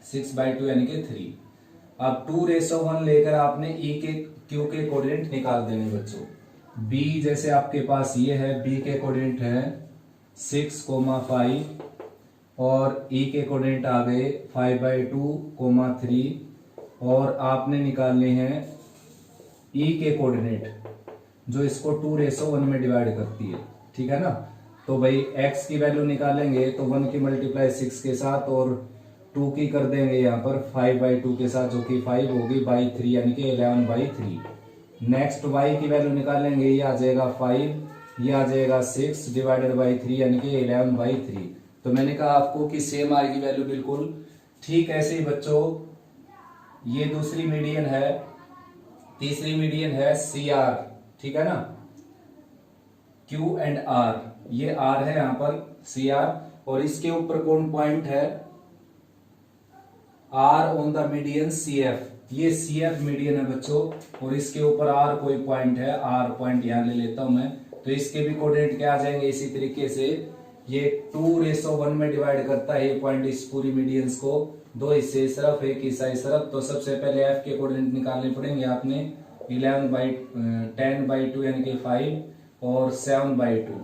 6/2 यानी कि 3। अब 2:1 लेकर आपने Q के कोऑर्डिनेट निकाल देने बच्चों। B जैसे आपके पास ये है, B के कोऑर्डिनेट है 6, 5 और E के कोऑर्डिनेट आ गए 5/2, 3 और आपने निकालने हैं E के कोऑर्डिनेट जो इसको 2:1 में डिवाइड करती है, ठीक है ना। तो भाई x की वैल्यू निकालेंगे तो 1 की मल्टीप्लाई 6 के साथ और 2 की कर देंगे यहाँ पर 5/2 के साथ जो कि 5 होगी बाई 3 यानी कि 11/3। नेक्स्ट y की वैल्यू निकालेंगे, ये आ जाएगा 5, ये आ जाएगा 6 डिवाइडेड बाई 3 यानी कि 11/3। तो मैंने कहा आपको कि सेम आएगी वैल्यू बिल्कुल। ठीक ऐसे ही बच्चों ये दूसरी मीडियन है, तीसरी मीडियन है CR, ठीक है ना, Q एंड R, ये R है यहाँ पर CR और इसके ऊपर कौन पॉइंट है R on the median CF, ये CF मीडियन है बच्चों और इसके ऊपर R कोई पॉइंट है, R पॉइंट यहां ले लेता हूं मैं। तो इसके भी कोऑर्डिनेट क्या आ जाएंगे इसी तरीके से, ये 2:1 में डिवाइड करता है ये पॉइंट इस पूरी मीडियंस को, दो हिस्से इस तरफ एक हिस्सा इस तरफ। तो सबसे पहले F के कोऑर्डिनेट निकालने पड़ेंगे आपने 10/2 यानी कि 5 और 7/2।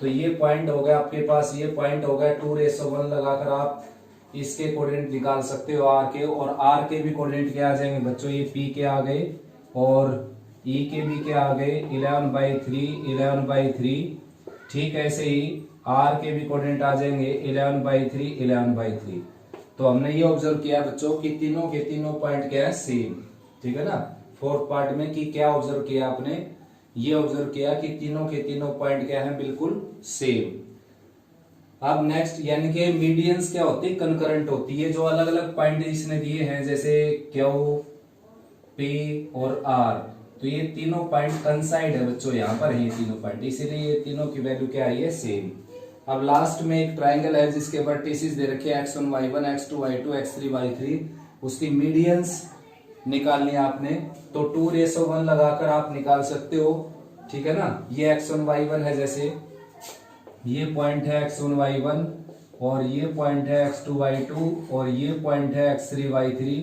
तो ये पॉइंट हो गया आपके पास, ये पॉइंट हो गया 2:1 लगाकर आप इसके कोऑर्डिनेट निकाल सकते हो R के, और R के भी कोऑर्डिनेट क्या आ जाएंगे बच्चों, ये P के आ गए और E के भी क्या आ गए 11/3। ठीक ऐसे ही R के भी कोऑर्डिनेट आ जाएंगे 11/3। तो हमने ये ऑब्जर्व किया बच्चों कि तीनों के तीनों पॉइंट क्या है सेम, ठीक है ना। फोर्थ पार्ट में कि क्या ऑब्जर्व किया आपने, ये ऑब्जर्व किया कि तीनों के तीनों पॉइंट क्या है बिल्कुल सेम। अब नेक्स्ट यानी कि मीडियंस क्या होती है कंकरेंट होती है, जो अलग अलग पॉइंट इसने दिए हैं जैसे Q, P और R, तो ये तीनों पॉइंट कंसाइड है बच्चों, यहाँ पर है ये तीनों पॉइंट, इसीलिए ये तीनों की वैल्यू क्या आई है सेम। अब लास्ट में एक ट्राइंगल है जिसके वर्टिसेस दे रखे हैं x1 y1 x2 y2 x3 y3, उसकी मीडियंस निकालनी है आपने, तो 2:1 लगाकर आप निकाल सकते हो, ठीक है ना। ये x1 y1 है, जैसे ये पॉइंट है x1 y1 और ये पॉइंट है x2 y2 और ये पॉइंट है x3 y3।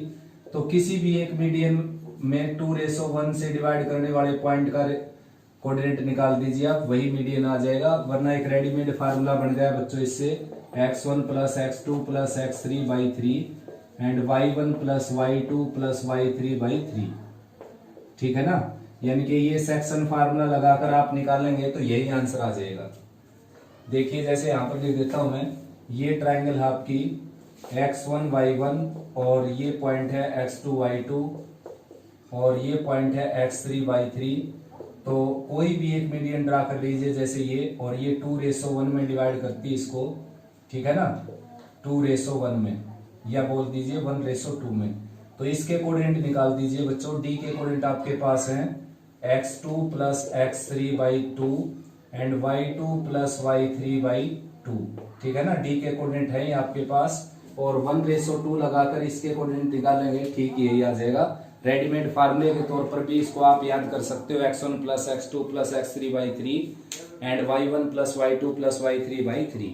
तो किसी भी एक मीडियन में 2:1 से डिवाइड करने वाले पॉइंट का कोऑर्डिनेट निकाल दीजिए आप, वही मीडियन आ जाएगा। वरना एक रेडीमेड फार्मूला बन गया बच्चों इससे, x1 plus x2 plus x3 by 3 and y1 plus y2 plus y3 by 3, ठीक है ना। यानी कि ये सेक्शन फार्मूला लगाकर आप निकालेंगे तो यही आंसर आ जाएगा। देखिए जैसे यहाँ पर लिख देता हूं मैं, ये ट्राइंगल है आपकी x1 y1 और ये पॉइंट है x2 y2 और ये पॉइंट है x3 y3। तो कोई भी एक मीडियन ड्रा कर लीजिए, जैसे ये, और ये 2:1 में डिवाइड करती है इसको, ठीक है ना, 2:1 में, या बोल दीजिए 1:2 में। तो इसके कोऑर्डिनेट निकाल दीजिए बच्चों। डी के कोऑर्डिनेट आपके पास हैं x2 plus x3 by 2 and y2 plus y3 by 2, ठीक है ना। डी के कोऑर्डिनेट है आपके पास, और 1:2 लगाकर इसके कोऑर्डिनेट निकालेंगे, ठीक यही आ जाएगा। रेडीमेड फार्मूले के तौर पर भी इसको आप याद कर सकते हो, x1 plus x2 plus x3 by 3 and y1 plus y2 plus y3 by 3।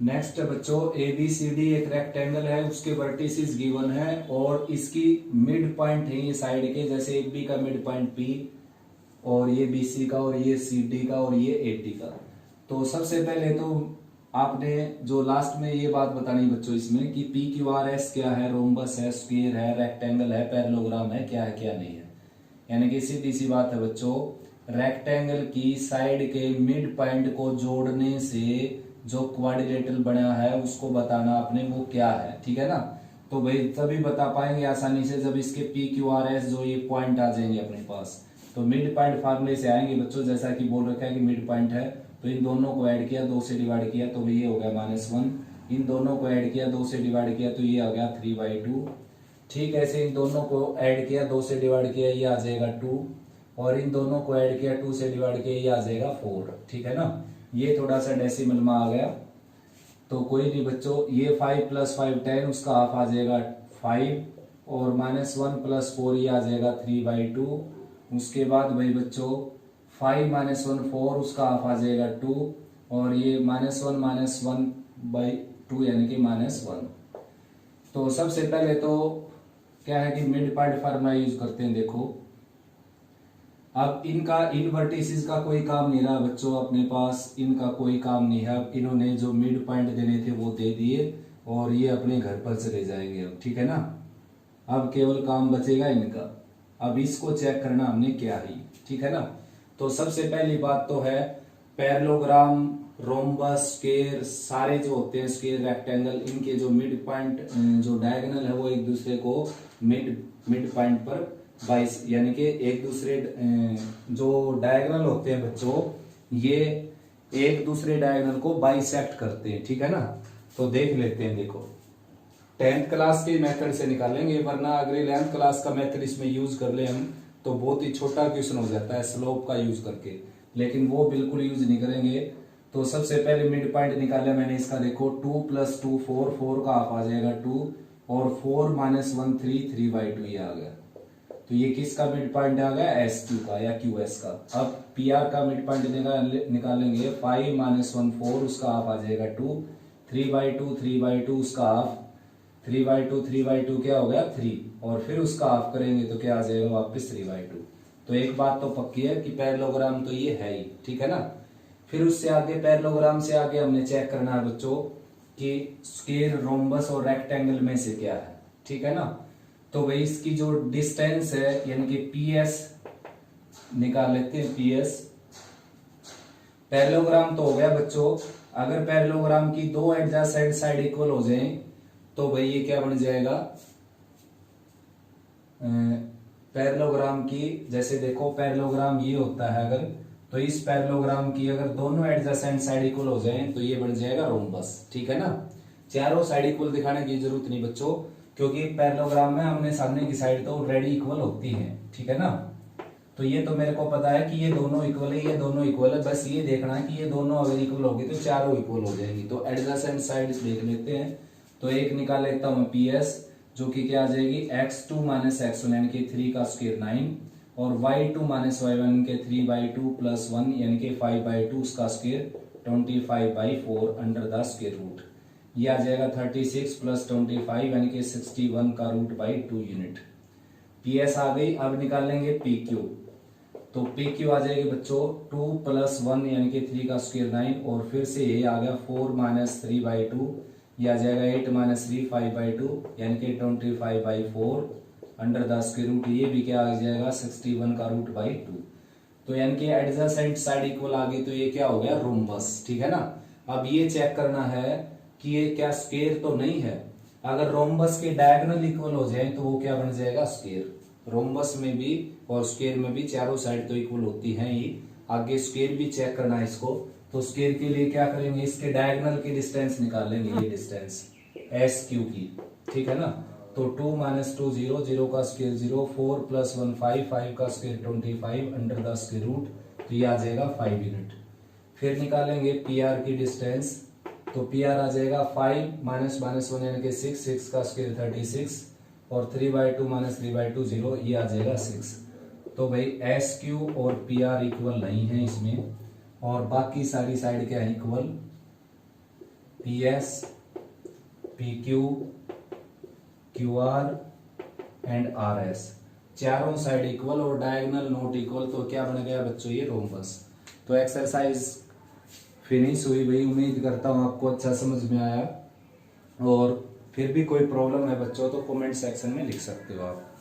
Next है बच्चों ABCD एक रेक्टेंगल है, उसके वर्टिसेस गिवन है और इसकी मिड पॉइंट है ये साइड के, जैसे AB का मिड पॉइंट P और ये BC का और ये CD का और ये AD का। तो सबसे पहले तो आपने जो लास्ट में ये बात बतानी बच्चों इसमें कि PQRS क्या है, रोम्बस है, स्क्वायर है, रेक्टेंगल है, पैरेललोग्राम है, क्या है क्या नहीं है। यानी कि सीधी सी बात है बच्चों, रेक्टेंगल की साइड के मिड पॉइंट को जोड़ने से जो क्वाड्रिलेटरल बना है उसको बताना आपने वो क्या है, ठीक है ना। तो भाई तभी बता पाएंगे आसानी से जब इसके PQRS जो ये पॉइंट आ जाएंगे अपने पास। तो मिड पॉइंट फार्मूले से आएंगे बच्चों, जैसा कि बोल रखा है कि मिड पॉइंट है, तो इन दोनों को ऐड किया, 2 से डिवाइड किया तो ये हो गया -1। इन दोनों को ऐड किया, 2 से डिवाइड किया तो ये आ गया 3/2। ठीक ऐसे इन दोनों को ऐड किया, 2 से डिवाइड किया, ये आ जाएगा 2, और इन दोनों को ऐड किया, 2 से डिवाइड किया, ये आ जाएगा 4, ठीक है ना। ये थोड़ा सा डेसिमल में आ गया तो कोई नहीं बच्चों। ये 5 + 5 10, उसका हाफ आ जाएगा 5, और -1 + 4 ये आ जाएगा 3/2। उसके बाद भाई बच्चों 5 - 1 4, उसका हाफ आ जाएगा 2, और ये -1 - 1/2 यानी कि -1। तो सबसे पहले तो क्या है कि मिड पॉइंट फार्मूला यूज करते हैं। देखो अब इनका इन वर्टिसेस का कोई काम नहीं रहा बच्चों, अपने पास इनका कोई काम नहीं है। अब इन्होंने जो मिड पॉइंट देने थे वो दे दिए और ये अपने घर पर चले जाएंगे अब, ठीक है ना। अब केवल काम बचेगा इनका, अब इसको चेक करना हमने क्या है, ठीक है ना। तो सबसे पहली बात तो है पैरेललोग्राम, रोम्बस, स्क्वायर, सारे जो होते हैं स्क्वायर, रेक्टेंगल, इनके जो मिड पॉइंट जो डायगोनल है वो एक दूसरे को मिड पॉइंट पर 22, यानी कि एक दूसरे जो डायगोनल होते हैं बच्चों, ये एक दूसरे डायगोनल को बाइसेक्ट करते हैं, ठीक है ना। तो देख लेते हैं, देखो 10th क्लास के मेथड से निकालेंगे, वरना अगर 11th क्लास का मेथड इसमें यूज कर ले हम तो बहुत ही छोटा क्वेश्चन हो जाता है स्लोप का यूज करके, लेकिन वो बिल्कुल यूज नहीं करेंगे। तो सबसे पहले मिड पॉइंट निकाला मैंने इसका, देखो 2 + 2 4, 4 का हाफ आ जाएगा 2, और 4 - 1 3, 3/2 ये आ गया। तो ये किसका मिड पॉइंट आ गया, SQ का या QS का। अब PR का मिड पॉइंट निकालेंगे, 5 - 1 4, उसका हाफ आ जाएगा 2, 3/2 3/2 उसका हाफ, 3/2 क्या हो गया 3, और फिर उसका हाफ करेंगे तो क्या आ जाएगा वापस 3/2। तो एक बात तो पक्की है कि पैरेललोग्राम तो ये है ही, ठीक है ना। फिर उससे आगे पैरेललोग्राम से आगे हमने चेक करना है बच्चों कि स्क्वायर, रोम्बस और रेक्टेंगल में से क्या है, ठीक है ना। तो भाई इसकी जो डिस्टेंस है यानी कि PS निकाल लेते हैं, PS। पैरेललोग्राम तो हो गया बच्चों, अगर पैरेललोग्राम की दो एडजेसेंट साइड इक्वल हो जाए तो भाई ये क्या बन जाएगा, पैरेललोग्राम की, जैसे देखो पैरेललोग्राम ये होता है अगर, तो इस पैरेललोग्राम की अगर दोनों एडजेसेंट साइड इक्वल हो जाए तो ये बन जाएगा रोम्बस, ठीक है ना। चारों साइड इक्वल दिखाने की जरूरत नहीं बच्चों, क्योंकि पैरेललोग्राम में हमने सामने की साइड तो ऑलरेडी इक्वल होती है, ठीक है ना। तो ये तो मेरे को पता है कि ये दोनों इक्वल है, ये दोनों इक्वल है, बस ये देखना है कि ये दोनों अगर इक्वल होगी तो चारों इक्वल हो जाएंगी। तो एडजेसेंट साइड देख लेते हैं, तो एक निकाल लेता हूं PS, जो कि क्या आ जाएगी x2 माइनस x1 यानी कि 3 का स्क्वायर 9 और y2 माइनस y1 यानी कि 3/2 प्लस 1 यानी कि 5/2 उसका square 25/4 under the square root. ये आ जाएगा 36 प्लस 25 यानी कि 61 का रूट बाई 2 यूनिट। PS आ गई। अब निकालेंगे PQ। तो PQ आ जाएगी बच्चों 2 प्लस 1 यानी कि 3 का स्क्वायर 9 और फिर से ये आ गया 4 माइनस 3/2, ये आ जाएगा 8 माइनस 3 5/2 यानी कि 25/4 अंडर द स्क्वायर रूट। ये भी क्या आ जाएगा 61 का रूट बाई 2। तो यानी कि एडजेसेंट साइड इक्वल आ गई, तो ये क्या हो गया रोम्बस। ठीक है ना। अब ये चेक करना है कि ये क्या स्क्वायर तो नहीं है। अगर रोम्बस के डायगोनल इक्वल हो जाए तो वो क्या बन जाएगा स्क्वायर। रोम्बस में भी और स्क्वायर में भी चारों साइड तो इक्वल होती हैं ही। आगे स्क्वायर भी चेक करना है इसको। तो स्क्वायर के लिए क्या करेंगे, इसके डायगोनल की डिस्टेंस निकालेंगे, ये डिस्टेंस एस क्यू की। ठीक है ना। तो 2 माइनस 2 0, 0 का स्क्वायर 0, 4 प्लस 1 5, 5 का square 25 under the square root. तो ये आ जाएगा 5 यूनिट। फिर निकालेंगे पी आर की डिस्टेंस। तो पी आर आ जाएगा 5 माइनस माइनस 1 यानी कि 6, 6 का स्क्वायर 36 और 3/2 माइनस 3/2 0, ये आ जाएगा 6। तो भाई एस क्यू और पी आर इक्वल नहीं है इसमें, और बाकी सारी साइड क्या है equal, P S P Q Q R and R S चारों साइड इक्वल और डायगोनल नॉट इक्वल। तो क्या बन गया बच्चों ये रोम्बस। तो एक्सरसाइज फिनिश हुई भाई। उम्मीद करता हूँ आपको अच्छा समझ में आया, और फिर भी कोई प्रॉब्लम है बच्चों तो कमेंट सेक्शन में लिख सकते हो आप।